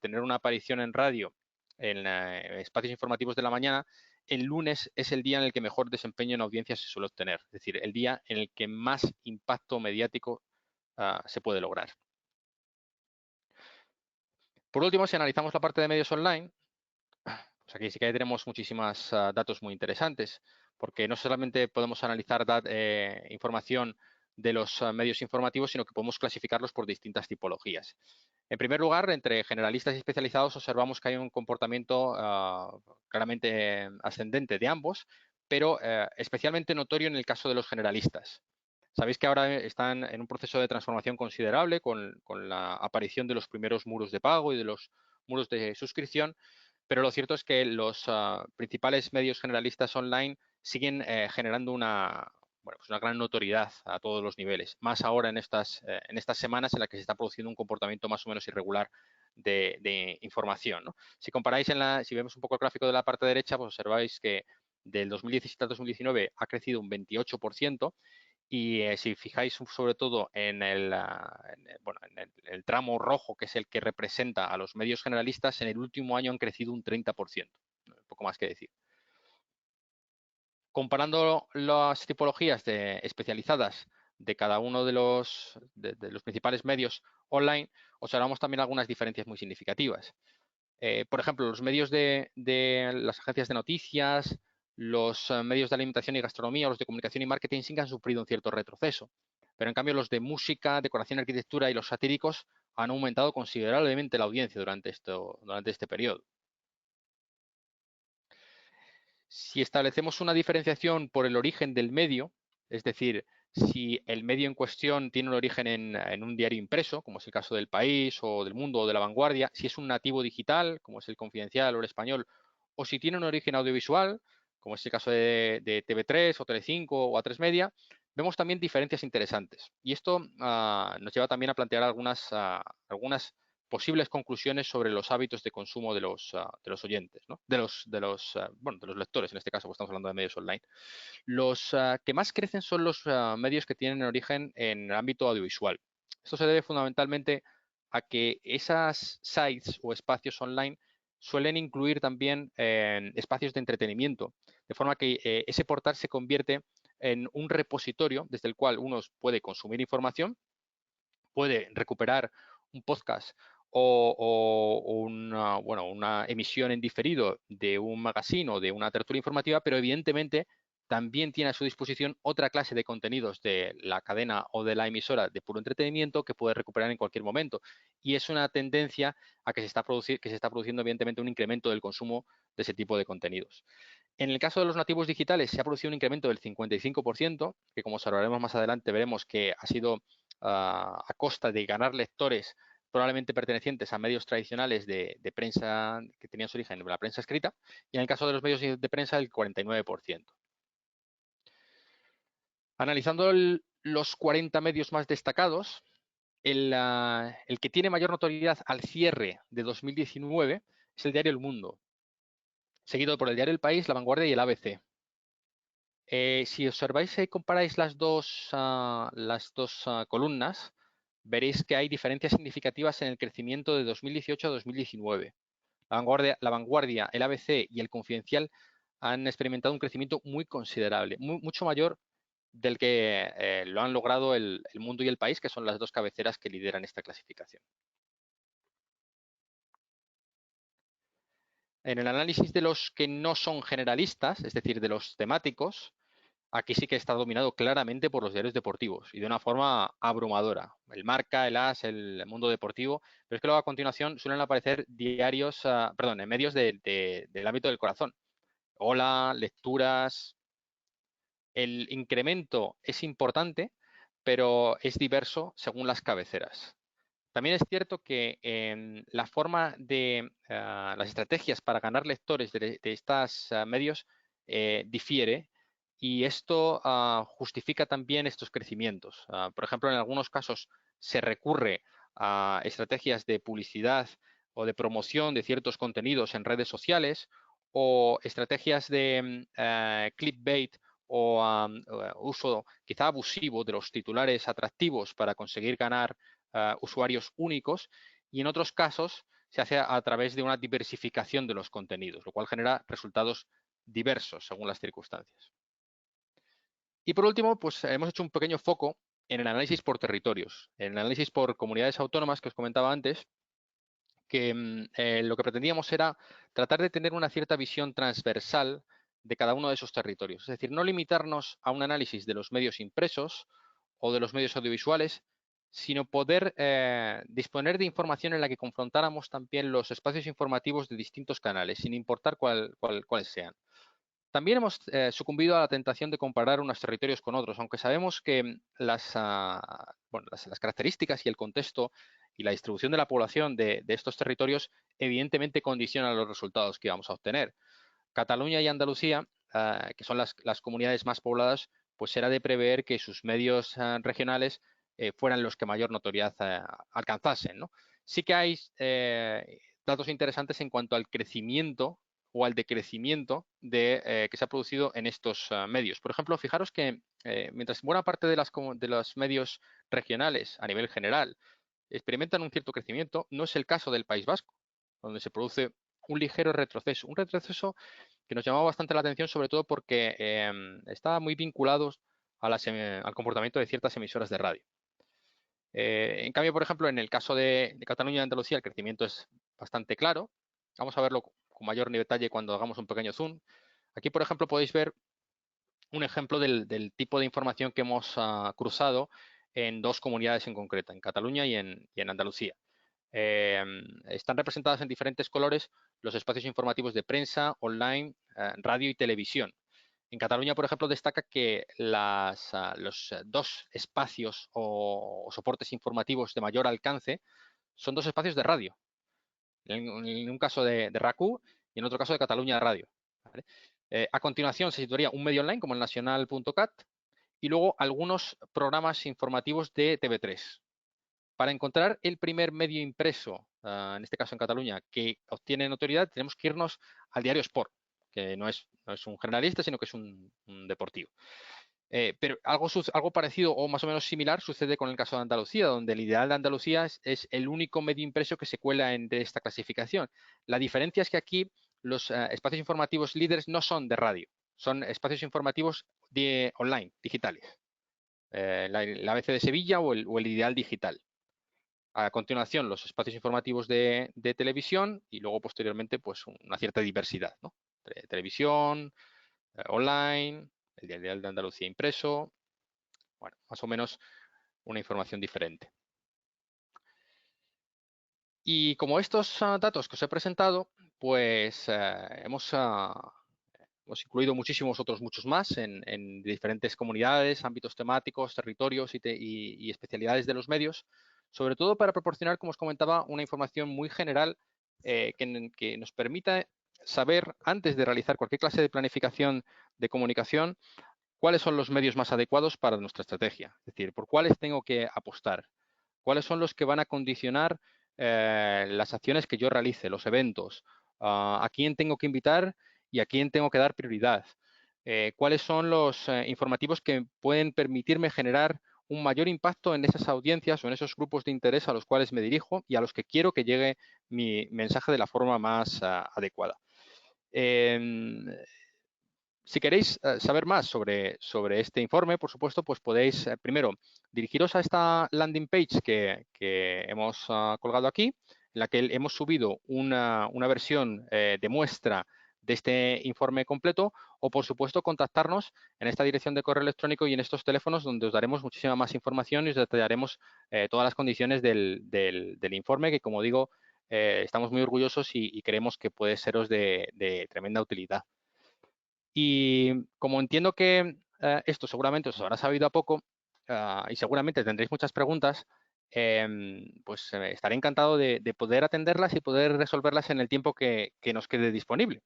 tener una aparición en radio en espacios informativos de la mañana, el lunes es el día en el que mejor desempeño en audiencia se suele obtener, es decir, el día en el que más impacto mediático se puede lograr. Por último, si analizamos la parte de medios online, pues aquí sí que tenemos muchísimos datos muy interesantes, porque no solamente podemos analizar información de los medios informativos, sino que podemos clasificarlos por distintas tipologías. En primer lugar, entre generalistas y especializados observamos que hay un comportamiento claramente ascendente de ambos, pero especialmente notorio en el caso de los generalistas. Sabéis que ahora están en un proceso de transformación considerable con la aparición de los primeros muros de pago y de los muros de suscripción, pero lo cierto es que los principales medios generalistas online siguen generando una gran notoriedad a todos los niveles, más ahora en estas semanas en las que se está produciendo un comportamiento más o menos irregular de información, ¿no? Si comparáis si vemos un poco el gráfico de la parte derecha, pues observáis que del 2017 al 2019 ha crecido un 28%, y si fijáis sobre todo en el tramo rojo, que es el que representa a los medios generalistas, en el último año han crecido un 30%. Un poco más que decir. Comparando las tipologías especializadas de cada uno de los principales medios online, observamos también algunas diferencias muy significativas. Por ejemplo, los medios de las agencias de noticias, los medios de alimentación y gastronomía, los de comunicación y marketing sí que han sufrido un cierto retroceso. Pero en cambio los de música, decoración y arquitectura y los satíricos han aumentado considerablemente la audiencia durante este periodo. Si establecemos una diferenciación por el origen del medio, es decir, si el medio en cuestión tiene un origen en un diario impreso, como es el caso del País o del Mundo o de La Vanguardia, si es un nativo digital, como es el Confidencial o el Español, o si tiene un origen audiovisual, como es el caso de TV3 o Telecinco o A3 Media, vemos también diferencias interesantes. Y esto nos lleva también a plantear algunas posibles conclusiones sobre los hábitos de consumo de los oyentes, ¿no? de los lectores, en este caso, pues estamos hablando de medios online. Los que más crecen son los medios que tienen origen en el ámbito audiovisual. Esto se debe fundamentalmente a que esas sites o espacios online suelen incluir también espacios de entretenimiento, de forma que ese portal se convierte en un repositorio desde el cual uno puede consumir información, puede recuperar un podcast o una emisión en diferido de un magazine o de una tertulia informativa, pero evidentemente también tiene a su disposición otra clase de contenidos de la cadena o de la emisora de puro entretenimiento que puede recuperar en cualquier momento. Y es una tendencia a que se está produciendo evidentemente un incremento del consumo de ese tipo de contenidos. En el caso de los nativos digitales se ha producido un incremento del 55%, que como observaremos más adelante veremos que ha sido a costa de ganar lectores probablemente pertenecientes a medios tradicionales de prensa que tenían su origen en la prensa escrita, y en el caso de los medios de prensa el 49%. Analizando los 40 medios más destacados, el que tiene mayor notoriedad al cierre de 2019 es el diario El Mundo, seguido por el diario El País, La Vanguardia y el ABC. Si observáis y comparáis las dos columnas, veréis que hay diferencias significativas en el crecimiento de 2018 a 2019. La Vanguardia, el ABC y el Confidencial han experimentado un crecimiento muy considerable, mucho mayor del que lo han logrado el Mundo y el País, que son las dos cabeceras que lideran esta clasificación. En el análisis de los que no son generalistas, es decir, de los temáticos, aquí sí que está dominado claramente por los diarios deportivos y de una forma abrumadora. El Marca, el AS, el Mundo Deportivo, pero es que luego a continuación suelen aparecer en medios del ámbito del corazón. Hola, lecturas. El incremento es importante, pero es diverso según las cabeceras. También es cierto que la forma de las estrategias para ganar lectores de estos medios difiere, y esto justifica también estos crecimientos. Por ejemplo, en algunos casos se recurre a estrategias de publicidad o de promoción de ciertos contenidos en redes sociales, o estrategias de clickbait o uso quizá abusivo de los titulares atractivos para conseguir ganar usuarios únicos, y en otros casos se hace a través de una diversificación de los contenidos, lo cual genera resultados diversos según las circunstancias. Y por último, pues hemos hecho un pequeño foco en el análisis por territorios, en el análisis por comunidades autónomas que os comentaba antes, que lo que pretendíamos era tratar de tener una cierta visión transversal de cada uno de esos territorios. Es decir, no limitarnos a un análisis de los medios impresos o de los medios audiovisuales, sino poder disponer de información en la que confrontáramos también los espacios informativos de distintos canales, sin importar cuáles sean. También hemos sucumbido a la tentación de comparar unos territorios con otros, aunque sabemos que las características y el contexto y la distribución de la población de estos territorios evidentemente condicionan los resultados que vamos a obtener. Cataluña y Andalucía, que son las comunidades más pobladas, pues era de prever que sus medios regionales fueran los que mayor notoriedad alcanzasen, ¿no? Sí que hay datos interesantes en cuanto al crecimiento o al decrecimiento que se ha producido en estos medios. Por ejemplo, fijaros que mientras buena parte de los medios regionales a nivel general experimentan un cierto crecimiento, no es el caso del País Vasco, donde se produce un ligero retroceso. Un retroceso que nos llamaba bastante la atención, sobre todo porque estaba muy vinculados al comportamiento de ciertas emisoras de radio. En cambio, por ejemplo, en el caso de Cataluña y Andalucía, el crecimiento es bastante claro. Vamos a verlo con mayor detalle cuando hagamos un pequeño zoom. Aquí, por ejemplo, podéis ver un ejemplo del tipo de información que hemos cruzado en dos comunidades en concreto, en Cataluña y en Andalucía. Están representadas en diferentes colores los espacios informativos de prensa, online, radio y televisión. En Cataluña, por ejemplo, destaca que los dos espacios o soportes informativos de mayor alcance son dos espacios de radio. En un caso de RAC1 y en otro caso de Cataluña Radio. ¿Vale? A continuación se situaría un medio online como el nacional.cat y luego algunos programas informativos de TV3. Para encontrar el primer medio impreso, en este caso en Cataluña, que obtiene notoriedad, tenemos que irnos al diario Sport, que no es un generalista, sino que es un deportivo. Pero algo parecido o más o menos similar sucede con el caso de Andalucía, donde el Ideal de Andalucía es el único medio impreso que se cuela de esta clasificación. La diferencia es que aquí los espacios informativos líderes no son de radio, son espacios informativos online, digitales. La ABC de Sevilla o el Ideal Digital. A continuación, los espacios informativos de televisión y luego posteriormente pues una cierta diversidad, ¿no? Televisión, online, el Diario de Andalucía impreso, bueno, más o menos una información diferente. Y como estos datos que os he presentado, pues hemos incluido muchos más en diferentes comunidades, ámbitos temáticos, territorios y especialidades de los medios, sobre todo para proporcionar, como os comentaba, una información muy general que nos permita saber, antes de realizar cualquier clase de planificación de comunicación, cuáles son los medios más adecuados para nuestra estrategia. Es decir, por cuáles tengo que apostar, cuáles son los que van a condicionar las acciones que yo realice, los eventos, a quién tengo que invitar y a quién tengo que dar prioridad, cuáles son los informativos que pueden permitirme generar un mayor impacto en esas audiencias o en esos grupos de interés a los cuales me dirijo y a los que quiero que llegue mi mensaje de la forma más adecuada. Si queréis saber más sobre este informe, por supuesto, pues podéis primero dirigiros a esta landing page que hemos colgado aquí, en la que hemos subido una versión de muestra de este informe completo, o por supuesto contactarnos en esta dirección de correo electrónico y en estos teléfonos, donde os daremos muchísima más información y os detallaremos todas las condiciones del informe, que como digo, estamos muy orgullosos y creemos que puede seros de tremenda utilidad. Y como entiendo que esto seguramente os habrá sabido a poco y seguramente tendréis muchas preguntas, pues estaré encantado de poder atenderlas y poder resolverlas en el tiempo que nos quede disponible.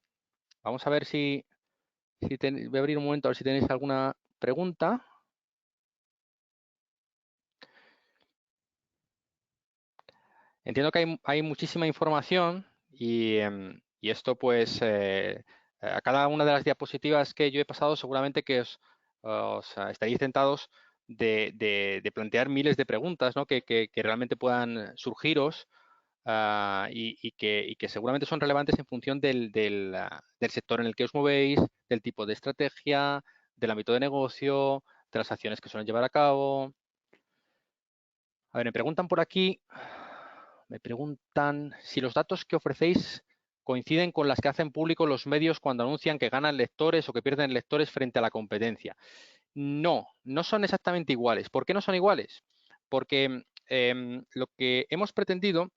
Vamos a ver voy a abrir un momento a ver si tenéis alguna pregunta. Entiendo que hay muchísima información y esto pues a cada una de las diapositivas que yo he pasado seguramente que os estaréis tentados de plantear miles de preguntas, ¿no? que realmente puedan surgiros y que seguramente son relevantes en función del sector en el que os movéis, del tipo de estrategia, del ámbito de negocio, de las acciones que suelen llevar a cabo. A ver, me preguntan por aquí, si los datos que ofrecéis coinciden con las que hacen público los medios cuando anuncian que ganan lectores o que pierden lectores frente a la competencia. No, no son exactamente iguales. ¿Por qué no son iguales? Porque lo que hemos pretendido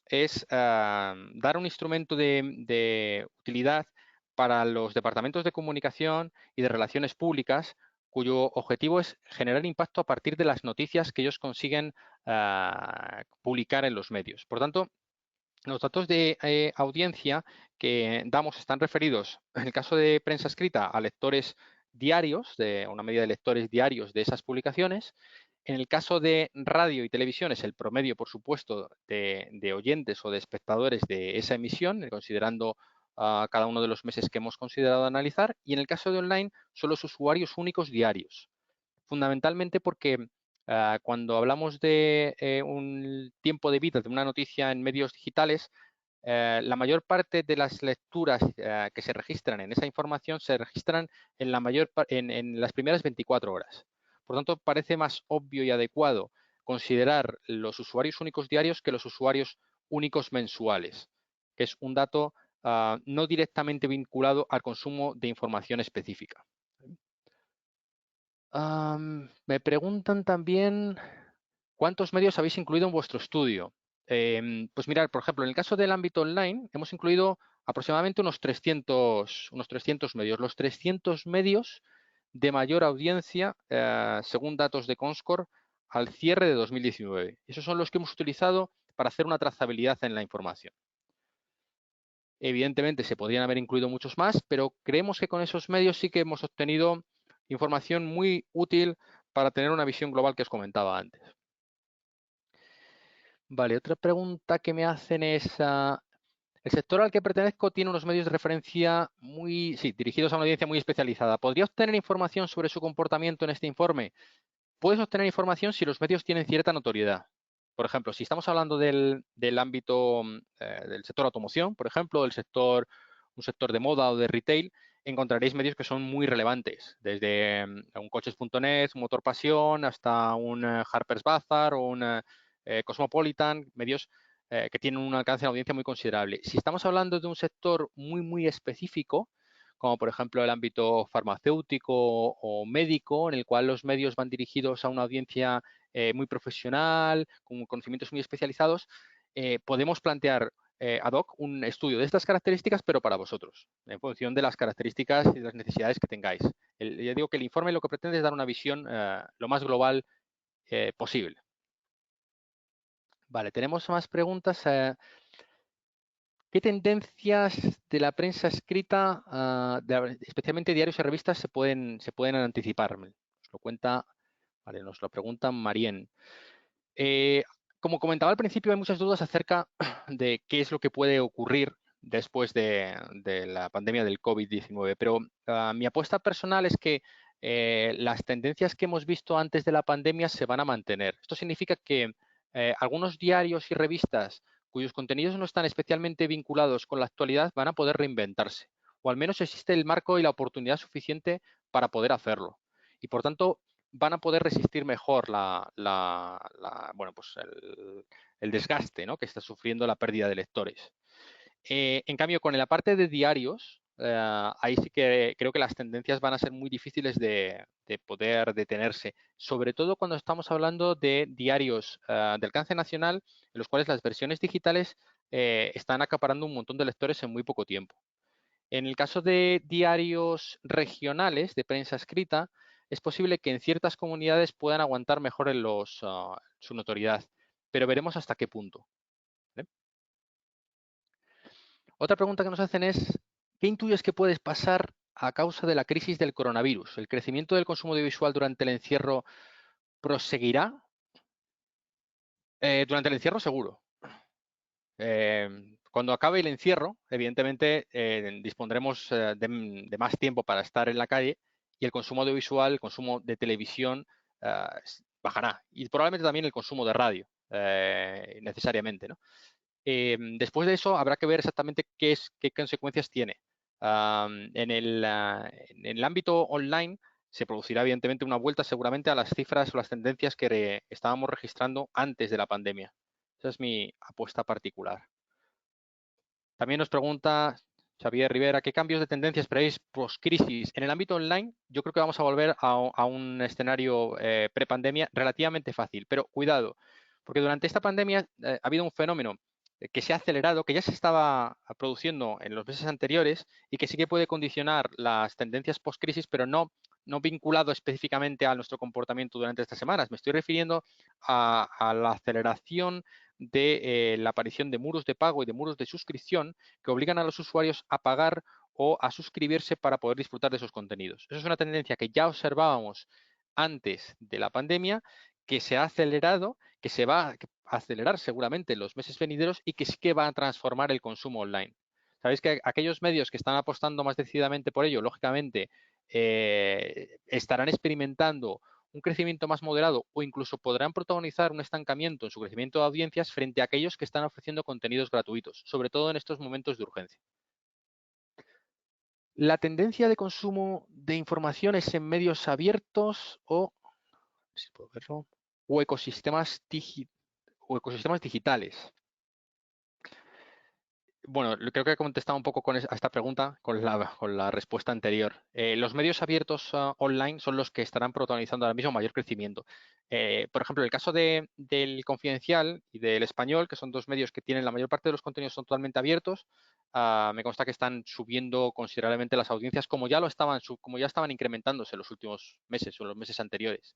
es dar un instrumento de utilidad para los departamentos de comunicación y de relaciones públicas, cuyo objetivo es generar impacto a partir de las noticias que ellos consiguen publicar en los medios. Por tanto, los datos de audiencia que damos están referidos, en el caso de prensa escrita, a lectores diarios, de una medida de lectores diarios de esas publicaciones. En el caso de radio y televisión es el promedio, por supuesto, de oyentes o de espectadores de esa emisión, considerando cada uno de los meses que hemos considerado analizar. Y en el caso de online son los usuarios únicos diarios. Fundamentalmente porque cuando hablamos de un tiempo de vida de una noticia en medios digitales, la mayor parte de las lecturas que se registran en esa información se registran en las primeras 24 horas. Por tanto, parece más obvio y adecuado considerar los usuarios únicos diarios que los usuarios únicos mensuales, que es un dato no directamente vinculado al consumo de información específica. Me preguntan también cuántos medios habéis incluido en vuestro estudio. Pues mirad, por ejemplo, en el caso del ámbito online, hemos incluido aproximadamente unos 300 medios. Los 300 medios de mayor audiencia, según datos de Comscore, al cierre de 2019. Esos son los que hemos utilizado para hacer una trazabilidad en la información. Evidentemente se podrían haber incluido muchos más, pero creemos que con esos medios sí que hemos obtenido información muy útil para tener una visión global que os comentaba antes. Vale, otra pregunta que me hacen es, el sector al que pertenezco tiene unos medios de referencia dirigidos a una audiencia muy especializada. ¿Podría obtener información sobre su comportamiento en este informe? Puedes obtener información si los medios tienen cierta notoriedad. Por ejemplo, si estamos hablando del ámbito del sector automoción, por ejemplo, un sector de moda o de retail, encontraréis medios que son muy relevantes, desde un coches.net, un Motor Pasión, hasta un Harper's Bazaar o un Cosmopolitan, medios que tienen un alcance de audiencia muy considerable. Si estamos hablando de un sector muy específico, como por ejemplo el ámbito farmacéutico o médico, en el cual los medios van dirigidos a una audiencia muy profesional, con conocimientos muy especializados, podemos plantear ad hoc un estudio de estas características, pero para vosotros, en función de las características y de las necesidades que tengáis. Ya digo que el informe lo que pretende es dar una visión lo más global posible. Vale, tenemos más preguntas. ¿Qué tendencias de la prensa escrita, especialmente diarios y revistas, se pueden anticipar? Nos lo pregunta Marien. Como comentaba al principio, hay muchas dudas acerca de qué es lo que puede ocurrir después de la pandemia del COVID-19, pero mi apuesta personal es que las tendencias que hemos visto antes de la pandemia se van a mantener. Esto significa que algunos diarios y revistas cuyos contenidos no están especialmente vinculados con la actualidad van a poder reinventarse, o al menos existe el marco y la oportunidad suficiente para poder hacerlo. Y por tanto, van a poder resistir mejor el desgaste, ¿no?, que está sufriendo la pérdida de lectores. En cambio, con la parte de diarios, ahí sí que creo que las tendencias van a ser muy difíciles de poder detenerse, sobre todo cuando estamos hablando de diarios de alcance nacional, en los cuales las versiones digitales están acaparando un montón de lectores en muy poco tiempo. En el caso de diarios regionales de prensa escrita, es posible que en ciertas comunidades puedan aguantar mejor su notoriedad, pero veremos hasta qué punto. ¿Vale? Otra pregunta que nos hacen es, ¿qué intuyes que puede pasar a causa de la crisis del coronavirus? ¿El crecimiento del consumo audiovisual durante el encierro proseguirá? Durante el encierro, seguro. Cuando acabe el encierro, evidentemente dispondremos de más tiempo para estar en la calle y el consumo audiovisual, el consumo de televisión bajará, y probablemente también el consumo de radio, necesariamente, ¿no? Después de eso habrá que ver exactamente qué consecuencias tiene. En el ámbito online se producirá evidentemente una vuelta seguramente a las cifras o las tendencias que estábamos registrando antes de la pandemia. Esa es mi apuesta particular. También nos pregunta Xavier Rivera, ¿qué cambios de tendencia esperáis post-crisis? En el ámbito online, yo creo que vamos a volver a un escenario pre-pandemia relativamente fácil, pero cuidado, porque durante esta pandemia ha habido un fenómeno que se ha acelerado, que ya se estaba produciendo en los meses anteriores y que sí que puede condicionar las tendencias post-crisis, pero no vinculado específicamente a nuestro comportamiento durante estas semanas. Me estoy refiriendo a la aceleración de la aparición de muros de pago y de muros de suscripción que obligan a los usuarios a pagar o a suscribirse para poder disfrutar de esos contenidos. Eso es una tendencia que ya observábamos antes de la pandemia, que se ha acelerado, que se va a acelerar seguramente en los meses venideros y que sí que va a transformar el consumo online. Sabéis que aquellos medios que están apostando más decididamente por ello, lógicamente, estarán experimentando un crecimiento más moderado o incluso podrán protagonizar un estancamiento en su crecimiento de audiencias frente a aquellos que están ofreciendo contenidos gratuitos, sobre todo en estos momentos de urgencia. La tendencia de consumo de informaciones en medios abiertos o ecosistemas digitales. Bueno, creo que he contestado un poco a esta pregunta con la respuesta anterior. Los medios abiertos online son los que estarán protagonizando ahora mismo mayor crecimiento. Por ejemplo, el caso del Confidencial y del Español, que son dos medios que tienen la mayor parte de los contenidos son totalmente abiertos, me consta que están subiendo considerablemente las audiencias como ya estaban incrementándose en los últimos meses o en los meses anteriores.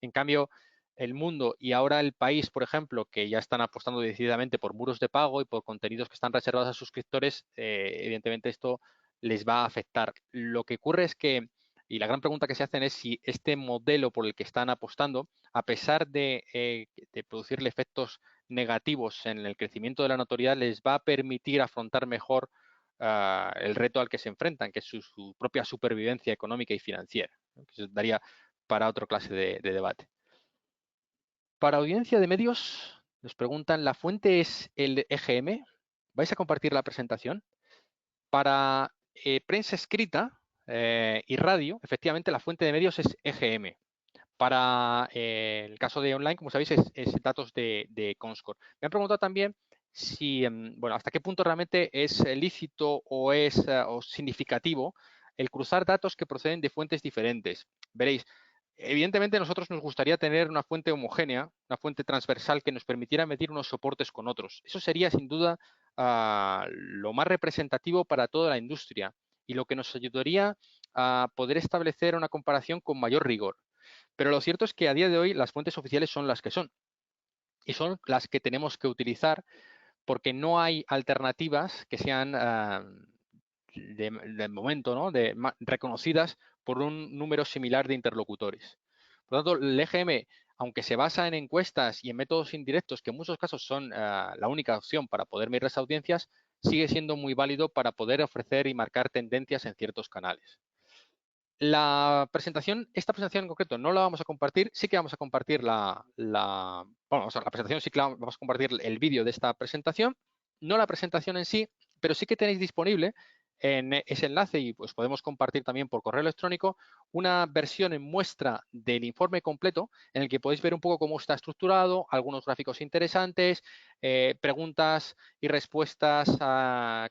En cambio, El Mundo y ahora El País, por ejemplo, que ya están apostando decididamente por muros de pago y por contenidos que están reservados a suscriptores, evidentemente esto les va a afectar. Lo que ocurre es que, y la gran pregunta que se hacen es si este modelo por el que están apostando, a pesar de producirle efectos negativos en el crecimiento de la notoriedad, les va a permitir afrontar mejor el reto al que se enfrentan, que es su propia supervivencia económica y financiera, ¿no? Que eso daría para otra clase de debate. Para audiencia de medios, nos preguntan, ¿la fuente es el EGM? ¿Vais a compartir la presentación? Para prensa escrita y radio, efectivamente, la fuente de medios es EGM. Para el caso de online, como sabéis, es datos de Comscore. Me han preguntado también si, bueno, hasta qué punto realmente es lícito o es o significativo el cruzar datos que proceden de fuentes diferentes. Veréis, evidentemente, a nosotros nos gustaría tener una fuente homogénea, una fuente transversal que nos permitiera medir unos soportes con otros. Eso sería, sin duda, lo más representativo para toda la industria y lo que nos ayudaría a poder establecer una comparación con mayor rigor. Pero lo cierto es que a día de hoy las fuentes oficiales son las que son y son las que tenemos que utilizar porque no hay alternativas que sean de momento, ¿no? Reconocidas por un número similar de interlocutores. Por lo tanto, el EGM, aunque se basa en encuestas y en métodos indirectos, que en muchos casos son la única opción para poder medir las audiencias, sigue siendo muy válido para poder ofrecer y marcar tendencias en ciertos canales. Esta presentación en concreto no la vamos a compartir, sí que vamos a compartir la presentación, sí que vamos a compartir el vídeo de esta presentación, no la presentación en sí, pero sí que tenéis disponible en ese enlace y pues podemos compartir también por correo electrónico una versión en muestra del informe completo en el que podéis ver un poco cómo está estructurado, algunos gráficos interesantes, preguntas y respuestas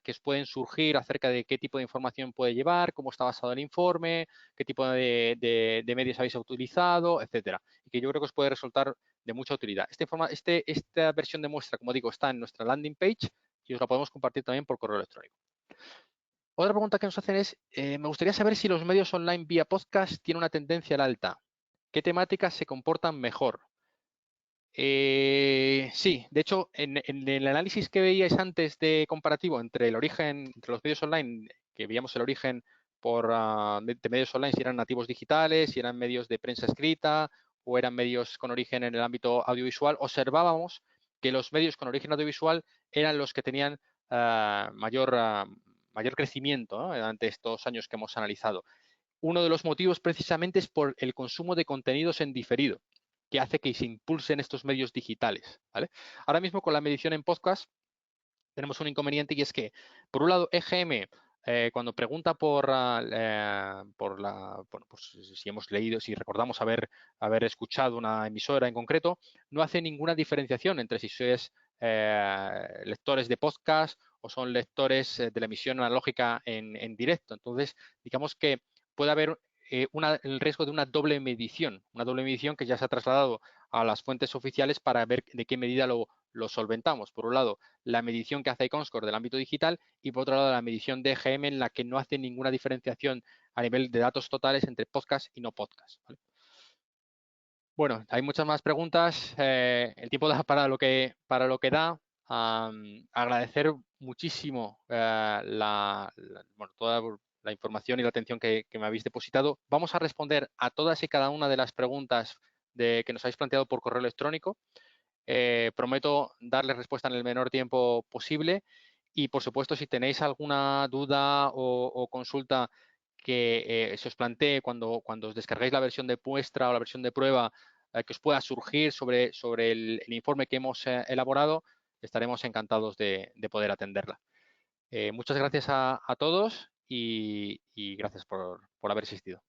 que os pueden surgir acerca de qué tipo de información puede llevar, cómo está basado el informe, qué tipo de medios habéis utilizado, etcétera. Y que yo creo que os puede resultar de mucha utilidad. Esta versión de muestra, como digo, está en nuestra landing page y os la podemos compartir también por correo electrónico. Otra pregunta que nos hacen es, me gustaría saber si los medios online vía podcast tienen una tendencia al alta. ¿Qué temáticas se comportan mejor? Sí, de hecho, en el análisis que veíais antes de comparativo entre entre los medios online, que veíamos el origen de medios online, si eran nativos digitales, si eran medios de prensa escrita o eran medios con origen en el ámbito audiovisual, observábamos que los medios con origen audiovisual eran los que tenían mayor crecimiento, ¿no? Durante estos años que hemos analizado. Uno de los motivos precisamente es por el consumo de contenidos en diferido, que hace que se impulsen estos medios digitales, ¿vale? Ahora mismo con la medición en podcast tenemos un inconveniente y es que, por un lado, EGM, cuando pregunta pues, si hemos leído, si recordamos haber escuchado una emisora en concreto, no hace ninguna diferenciación entre si sois lectores de podcast o son lectores de la emisión analógica en directo. Entonces, digamos que puede haber el riesgo de una doble medición que ya se ha trasladado a las fuentes oficiales para ver de qué medida lo solventamos. Por un lado, la medición que hace Comscore del ámbito digital y por otro lado, la medición de EGM en la que no hace ninguna diferenciación a nivel de datos totales entre podcast y no podcast, ¿vale? Bueno, hay muchas más preguntas. El tiempo da para lo que da. Agradecer muchísimo toda la información y la atención que me habéis depositado. Vamos a responder a todas y cada una de las preguntas que nos habéis planteado por correo electrónico. Prometo darles respuesta en el menor tiempo posible y, por supuesto, si tenéis alguna duda o consulta que se os plantee cuando os descarguéis la versión de muestra o la versión de prueba que os pueda surgir sobre el informe que hemos elaborado, estaremos encantados de poder atenderla. Muchas gracias a todos y gracias por haber asistido.